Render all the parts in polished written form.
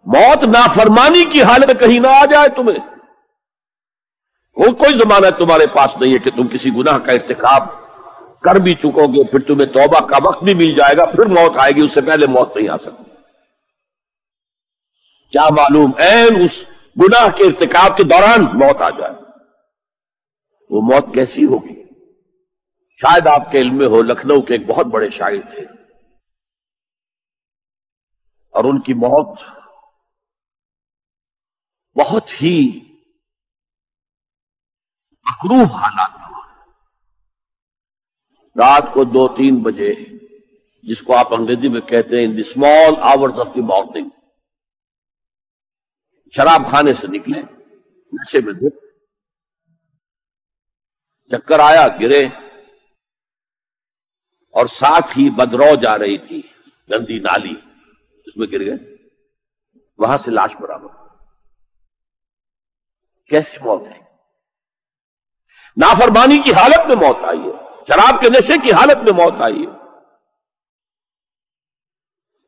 موت نافرمانی کی حالت میں کہیں نہ آ جائے تمہیں. کوئی ضمانت تمہارے پاس نہیں ہے کہ تم کسی گناہ کا ارتکاب کر بھی چکو گے پھر تمہیں توبہ کا وقت بھی مل جائے گا پھر موت آئے گی، اس سے پہلے موت نہیں آ سکتی. کیا معلوم عین اس گناہ کے ارتکاب کے دوران موت آ جائے. وہ موت کیسی ہوگی؟ شاید آپ کے علم میں ہو، لکھنؤ کے ایک بہت بڑے شاعر تھے اور ان کی موت بہت ہی مکروہ حالات میں. رات کو 2-3 بجے، جس کو آپ انگریزی میں کہتے ہیں in the small hours of the morning, شراب خانے سے نکلے، نشے میں دھت، چکر آیا، گرے، اور ساتھ ہی بدرو جا رہی تھی گندی نالی، اس میں گر گئے، وہاں سے لاش برآمد. کیسی موت ہے؟ نافرمانی کی حالت میں موت آئی ہے، شراب کے نشے کی حالت میں موت آئی ہے.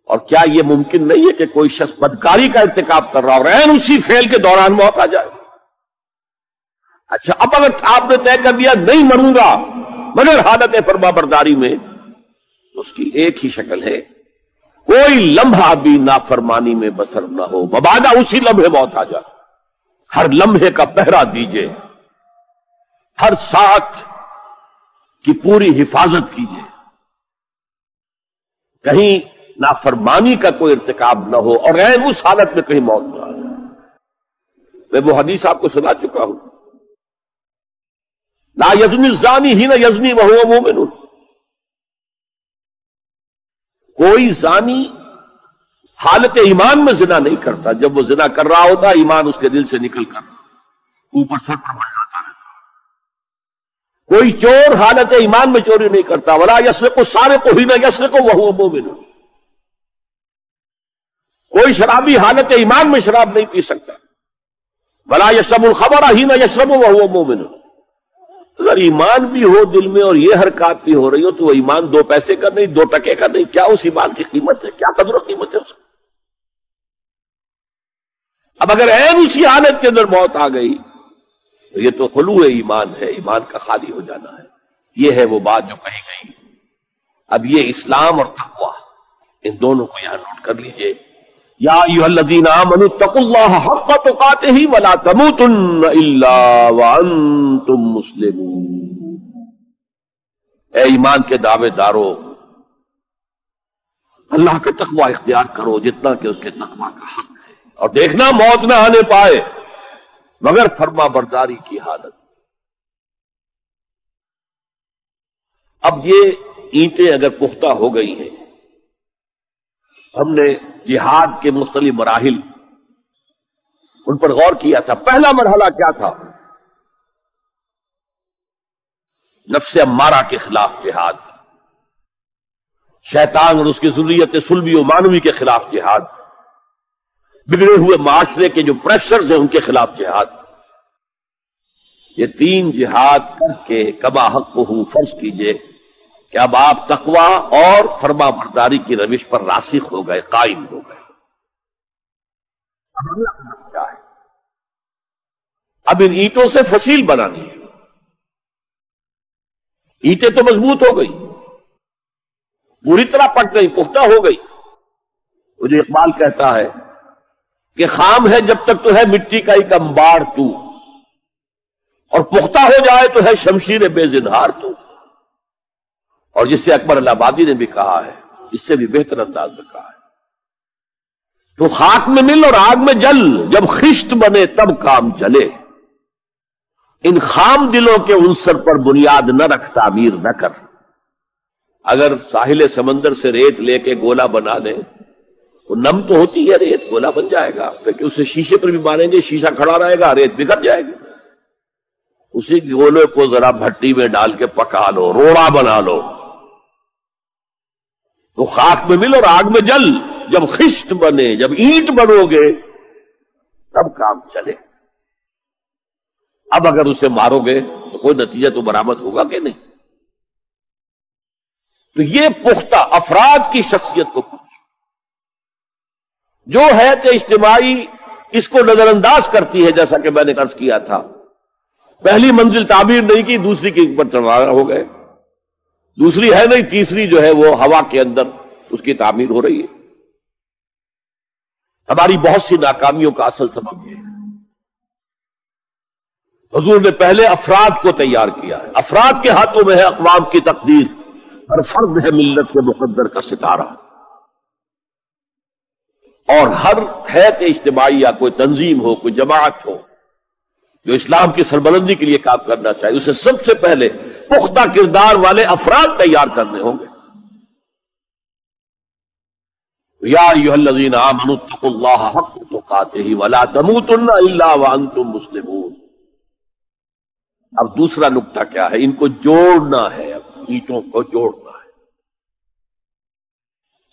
اور کیا یہ ممکن نہیں ہے کہ کوئی شخص بدکاری کا ارتکاب کر رہا اور عین اسی فعل کے دوران موت آ جائے؟ اچھا، اب اگر آپ نے طے کر دیا نہیں مروں گا مگر حالت فرما برداری میں، تو اس کی ایک ہی شکل ہے، کوئی لمحہ بھی نافرمانی میں بسر نہ ہو، مبادا اسی لمحے موت آ جائے. ہر لمحے کا پہرا دیجئے، ہر ساتھ کی پوری حفاظت کیجئے، کہیں نافرمانی کا کوئی ارتکاب نہ ہو اور عین اس حالت میں کہیں موت نہ آئے. میں وہ حدیث آپ کو سنا چکا ہوں، لا یزنی الزانی حین یزنی وہو مومن. کوئی زانی حالت ایمان میں زنا نہیں کرتا، جب وہ زنا کر رہا ہوتا ایمان اس کے دل سے نکل کر اوپر سر پر بڑھ جاتا ہے. کوئی چور حالت ایمان میں چوری نہیں کرتا، ولا یسرق السارق حین یسرق وہو مومن. کوئی شرابی حالت ایمان میں شراب نہیں پی سکتا، ولا یشرب الخمر حین یشرب وہو مومن. اگر ایمان بھی ہو دل میں اور یہ حرکات بھی ہو رہی ہو تو وہ ایمان 2 پیسے کا نہیں، 2 ٹکے کا نہیں. کیا اس ایمان کی قیمت ہے؟ کیا قدر و قیمت ہے اس کی؟ اب اگر عین اسی حالت کے اندر موت آ گئی تو یہ تو خلوع ایمان ہے، ایمان کا خالی ہو جانا ہے. یہ ہے وہ بات جو کہی گئی. اب یہ اسلام اور تقوی، ان دونوں کو یہاں نوٹ کر لیجئے. یا ایھا الذین آمنوا اتقوا اللہ حق تقاتہ ولا تموتن الا وانتم مسلمون. اے ایمان کے دعوے دارو، اللہ کا تقوی اختیار کرو جتنا کہ اس کے تقوی کا حق ہے، اور دیکھنا موت نہ آنے پائے مگر فرما برداری کی حالت. اب یہ اینٹیں اگر پختہ ہو گئی ہیں، ہم نے جہاد کے مختلف مراحل ان پر غور کیا تھا. پہلا مرحلہ کیا تھا؟ نفس امارہ کے خلاف جہاد، شیطان اور اس کی ذریت سلبی و مانوی کے خلاف جہاد، بگڑے ہوئے معاشرے کے جو پریشرز ہیں ان کے خلاف جہاد. یہ 3 جہاد کر کے کما حق ہوں فرض کیجئے کہ اب آپ تقوی اور فرما برداری کی روش پر راسخ ہو گئے، قائم ہو گئے. اب اگلا قدم کیا ہے؟ اب ان اینٹوں سے فصیل بنانی ہے. اینٹیں تو مضبوط ہو گئی، پوری طرح پک گئی، پختہ ہو گئی. وہ جو اقبال کہتا ہے کہ خام ہے جب تک تو ہے مٹی کا ایک انبار تو، اور پختہ ہو جائے تو ہے شمشیر بے زنہار تو. اور جس سے اکبر الہ آبادی نے بھی کہا ہے، اس سے بھی بہتر انداز میں کہا ہے، تو خاک میں مل اور آگ میں جل، جب خشت بنے تب کام چلے. ان خام دلوں کے عنصر پر بنیاد نہ رکھ، تعمیر نہ کر. اگر ساحل سمندر سے ریت لے کے گولا بنا لیں تو نم تو ہوتی ہے ریت، گولا بن جائے گا، کیونکہ اسے شیشے پر بھی ماریں گے، شیشہ کھڑا رہے گا، ریت بگڑ جائے گی. اسی گولے کو ذرا بھٹی میں ڈال کے پکا لو، روڑا بنا لو، تو خاک میں مل اور آگ میں جل، جب خشت بنے، جب اینٹ بنو گے تب کام چلے. اب اگر اسے مارو گے تو کوئی نتیجہ تو برآمد ہوگا کہ نہیں. تو یہ پختہ افراد کی شخصیت کو پختہ. جو حیات اجتماعی اس کو نظر انداز کرتی ہے، جیسا کہ میں نے عرض کیا تھا، پہلی منزل تعبیر نہیں کی، دوسری کے اوپر چڑھا ہو گئے، دوسری ہے نہیں، تیسری جو ہے وہ ہوا کے اندر اس کی تعمیر ہو رہی ہے۔ ہماری بہت سی ناکامیوں کا اصل سبب یہ ہے۔ حضور نے پہلے افراد کو تیار کیا ہے، افراد کے ہاتھوں میں ہے اقوام کی تقدیر، ہر فرد ہے ملت کے مقدر کا ستارہ، اور ہر حیات اجتماعی یا کوئی تنظیم ہو، کوئی جماعت ہو جو اسلام کی سربلندی کے لیے کام کرنا چاہیے، اسے سب سے پہلے پختہ کردار والے افراد تیار کرنے ہوں گے۔ یا ایھا الذین آمنوا اتقوا اللہ حق تقاتہ ولا تموتن الا وانتم مسلمون۔ اب دوسرا نقطہ کیا ہے؟ ان کو جوڑنا ہے، اب اینٹوں کو جوڑنا ہے۔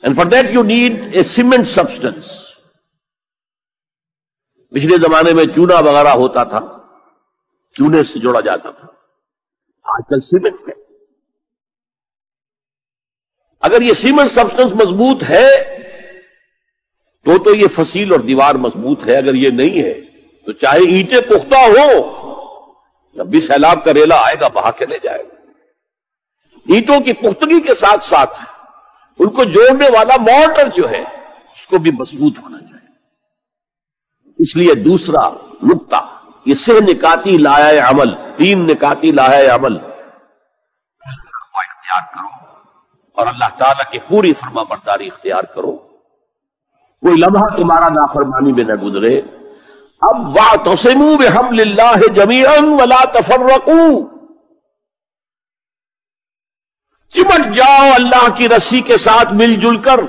And for that you need a cement substance۔ پچھلے زمانے میں چونا وغیرہ ہوتا تھا، چونے سے جوڑا جاتا تھا، آج کل سیمنٹ ہے۔ اگر یہ سیمنٹ سبسٹنس مضبوط ہے تو یہ فصیل اور دیوار مضبوط ہے، اگر یہ نہیں ہے تو چاہے اینٹیں پختہ ہو، جب بھی سیلاب کا ریلا آئے گا بہا کے لے جائے گا۔ اینٹوں کی پختگی کے ساتھ ساتھ ان کو جوڑنے والا مورٹر جو ہے اس کو بھی مضبوط ہونا چاہیے۔ اس لیے دوسرا نقطہ، یہ سہ نکاتی لائحہ عمل، 3 نکاتی لائحہ عمل اختیار کرو اور اللہ تعالیٰ کی پوری فرما برداری اختیار کرو، کوئی لمحہ تمہارا نافرمانی میں نہ گزرے۔ اب وَاعْتَصِمُوا بِحَبْلِ اللَّهِ جَمِيعًا وَلَا تَفَرَّقُوا، چمٹ جاؤ اللہ کی رسی کے ساتھ مل جل کر۔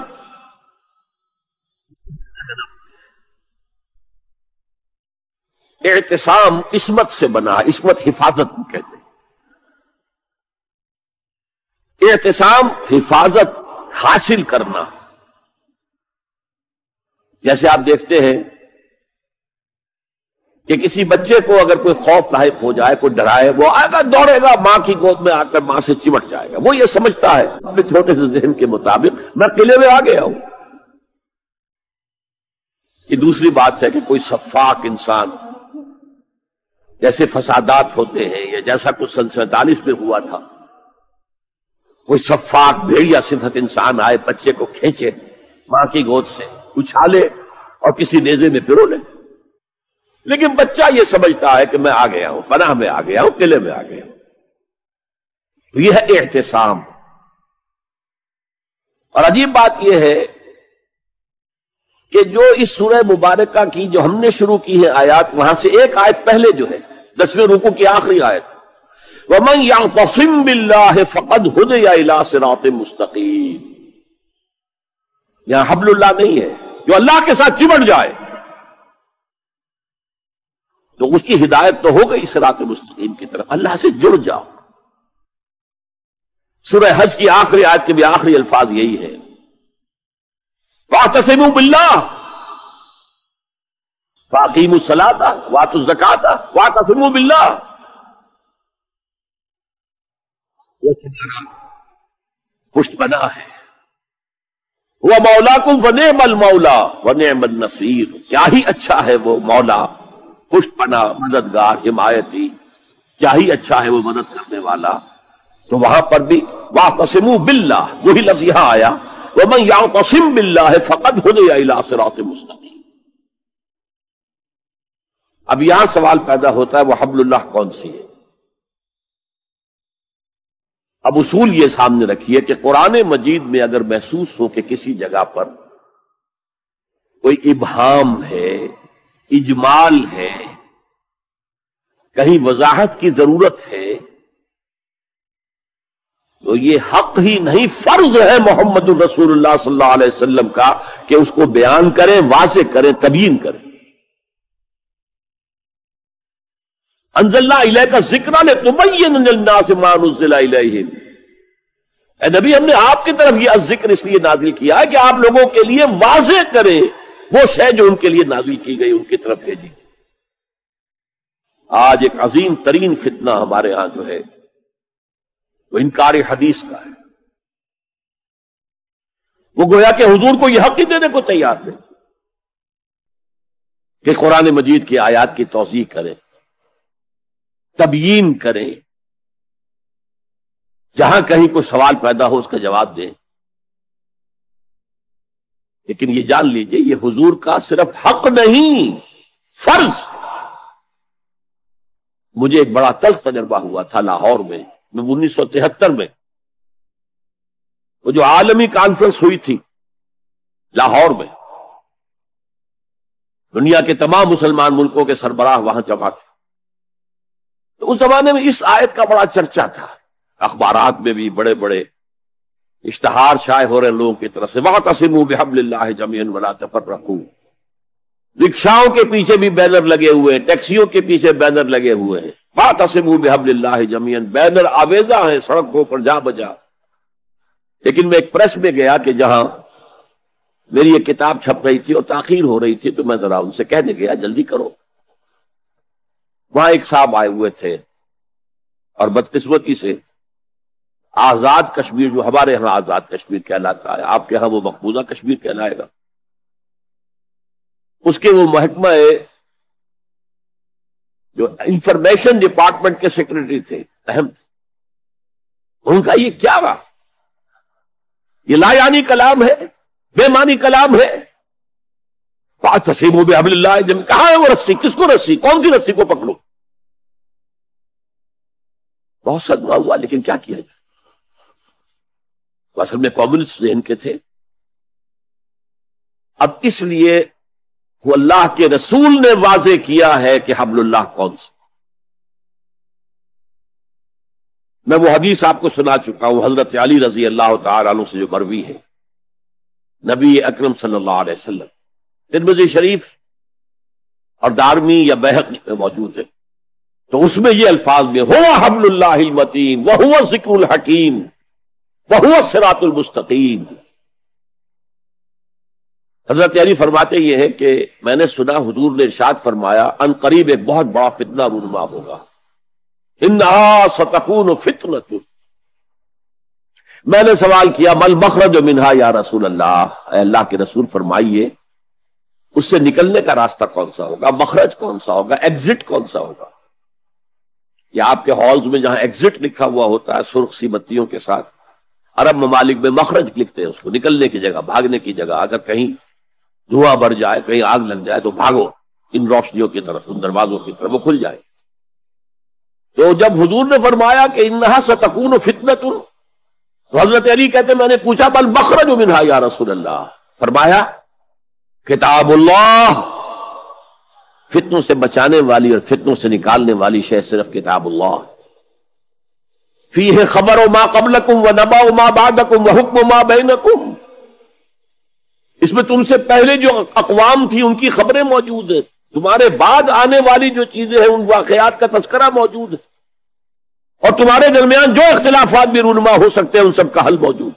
اعتصام عصمت سے بنا، عصمت حفاظت کو کہتے ہیں۔ اعتصام حفاظت حاصل کرنا، جیسے آپ دیکھتے ہیں کہ کسی بچے کو اگر کوئی خوف لاحق ہو جائے، کوئی ڈرائے، وہ آئے گا، دوڑے گا ماں کی گود میں آ کر ماں سے چمٹ جائے گا۔ وہ یہ سمجھتا ہے اپنے چھوٹے سے ذہن کے مطابق میں قلعے میں آ گیا ہوں۔ یہ دوسری بات ہے کہ کوئی شفاق انسان، جیسے فسادات ہوتے ہیں یا جیسا کچھ سن 47 میں ہوا تھا، کوئی شفاق بھیڑیا صفت انسان آئے، بچے کو کھینچے ماں کی گود سے، اچھالے اور کسی نیزے میں پرو لے۔ لیکن بچہ یہ سمجھتا ہے کہ میں آ گیا ہوں، پناہ میں آ گیا ہوں، قلعے میں آ گیا ہوں۔ تو یہ ہے اعتصام۔ اور عجیب بات یہ ہے کہ جو اس سورہ مبارکہ کی جو ہم نے شروع کی ہے آیات، وہاں سے ایک آیت پہلے جو ہے 10ویں رکوع کی آخری آیت، وَمَن يَعْتَصِم بِاللَّهِ فَقَدْ هُدِيَ إِلَىٰ صِرَاطٍ مُسْتَقِيمٍ، یہاں حبل اللہ نہیں ہے، جو اللہ کے ساتھ چمٹ جائے تو اس کی ہدایت تو ہو گئی صراط مستقیم کی طرف، اللہ سے جڑ جاؤ۔ سورہ حج کی آخری آیت کے بھی آخری الفاظ یہی ہے، وَاعْتَصِمُوا بِاللَّهِ وَأَقِیمُوا الصَّلَاةَ وَآتُوا الزَّکَاةَ وَاعْتَصِمُوا بِاللَّهِ۔ پشت پناہ ہے، وہ مولاکم فنعم المولا ونعم النصیر، کیا ہی اچھا ہے وہ مولا، پشت پناہ، مددگار، حمایتی، کیا ہی اچھا ہے وہ مدد کرنے والا۔ تو وہاں پر بھی واعتصموا باللہ، وہی لفظ یہاں آیا، ومن یعتصم باللہ فقد ہدی الی صراط مستقیم۔ اب یہاں سوال پیدا ہوتا ہے وہ حبل اللہ کون سی ہے؟ اب اصول یہ سامنے رکھیے کہ قرآن مجید میں اگر محسوس ہو کہ کسی جگہ پر کوئی ابہام ہے، اجمال ہے، کہیں وضاحت کی ضرورت ہے، تو یہ حق ہی نہیں فرض ہے محمد الرسول اللہ صلی اللہ علیہ وسلم کا کہ اس کو بیان کریں، واضح کریں، تبیین کریں۔ انزلنا الیک الذکر لتبین للناس ما نزل الیہم، اے نبی ہم نے آپ کی طرف یہ الذکر اس لیے نازل کیا ہے کہ آپ لوگوں کے لیے واضح کریں وہ شے جو ان کے لیے نازل کی گئی، ان کی طرف بھیجی۔ آج ایک عظیم ترین فتنہ ہمارے ہاں جو ہے وہ انکار حدیث کا ہے۔ وہ گویا کہ حضور کو یہ حق ہی دینے کو تیار نہیں۔ کہ قرآن مجید کی آیات کی توضیح کریں، تبیین کریں، جہاں کہیں کوئی سوال پیدا ہو اس کا جواب دیں. لیکن یہ جان لیجئے یہ حضور کا صرف حق نہیں، فرض. مجھے ایک بڑا تلخ تجربہ ہوا تھا لاہور میں 1973 میں، وہ جو عالمی کانفرنس ہوئی تھی لاہور میں، دنیا کے تمام مسلمان ملکوں کے سربراہ وہاں جمع تھے. تو اس زمانے میں اس آیت کا بڑا چرچا تھا، اخبارات میں بھی بڑے بڑے اشتہار شائع ہو رہے لوگوں کی طرف سے، وَاعْتَصِمُوا بِحَبْلِ اللَّهِ جَمِيعًا وَلَا تَفَرَّقُوا. رکشاؤں کے پیچھے بھی بینر لگے ہوئے ہیں، ٹیکسیوں کے پیچھے بینر لگے ہوئے ہیں، وَاعْتَصِمُوا بِحَبْلِ اللَّهِ جَمِيعًا. بینر آویزاں ہیں سڑکوں پر جا بجا. لیکن میں ایک پریس میں گیا کہ جہاں میری ایک کتاب چھپ رہی تھی اور تاخیر ہو رہی تھی، تو میں ذرا ان سے کہنے گیا جلدی کرو. وہاں ایک صاحب آئے ہوئے تھے اور بدقسمتی سے آزاد کشمیر، جو ہمارے یہاں آزاد کشمیر کہلاتا ہے، آپ کے ہاں وہ مقبوضہ کشمیر کہلائے گا، اس کے وہ محکمہ جو انفارمیشن ڈپارٹمنٹ کے سیکرٹری تھے، اہم تھے. ان کا یہ کیا رہا؟ یہ لا یعنی کلام ہے، بے معنی کلام ہے. فَاعْتَصِمُوا بِحَبْلِ اللَّهِ جَمِيعًا. کہاں ہے وہ رسی؟ کس کو رسی؟ کون سی رسی کو پکڑو؟ بہت صدمہ ہوا، لیکن کیا کیا جائے؟ اصل میں کمیونسٹ ذہن کے تھے. اب اس لیے وہ اللہ کے رسول نے واضح کیا ہے کہ حبل اللہ کون سا. میں وہ حدیث آپ کو سنا چکا ہوں، حضرت علی رضی اللہ تعالی عنہ سے جو مروی ہے، نبی اکرم صلی اللہ علیہ وسلم، ترمذی شریف اور دارمی یا بیہقی میں موجود ہے. تو اس میں یہ الفاظ میں هو حبل اللہ المتین وهو الذکر الحکیم وهو الصراط المستقیم. حضرت علی فرماتے یہ ہے کہ میں نے سنا حضور نے ارشاد فرمایا ان قریب ایک بہت بڑا فتنہ رونما ہوگا، انہا ستکون فتنۃ. میں نے سوال کیا مل مخرج منہا یا رسول اللہ، اے اللہ کے رسول فرمائیے اس سے نکلنے کا راستہ کون سا ہوگا، مخرج کون سا ہوگا، ایگزٹ کون سا ہوگا. یا آپ کے ہالز میں جہاں ایگزٹ لکھا ہوا ہوتا ہے سرخ سی بتیوں کے ساتھ، عرب ممالک میں مخرج لکھتے ہیں اس کو، نکلنے کی جگہ، بھاگنے کی جگہ. اگر کہیں دھواں بڑھ جائے، کہیں آگ لگ جائے تو بھاگو ان روشنیوں کی طرف، ان دروازوں کی طرف، وہ کھل جائے. تو جب حضور نے فرمایا کہ انہا ستکون فتنۃ، تو حضرت علی کہتے میں نے پوچھا بل مخرج منہا یا رسول اللہ، فرمایا کتاب اللہ. فتنوں سے بچانے والی اور فتنوں سے نکالنے والی شے صرف کتاب اللہ. فیہ خبر ما قبلکم و نبأ ما بعدکم و حکم ما بینکم. اس میں تم سے پہلے جو اقوام تھی ان کی خبریں موجود ہیں، تمہارے بعد آنے والی جو چیزیں ہیں ان واقعات کا تذکرہ موجود ہے، اور تمہارے درمیان جو اختلافات بھی رونما ہو سکتے ہیں ان سب کا حل موجود.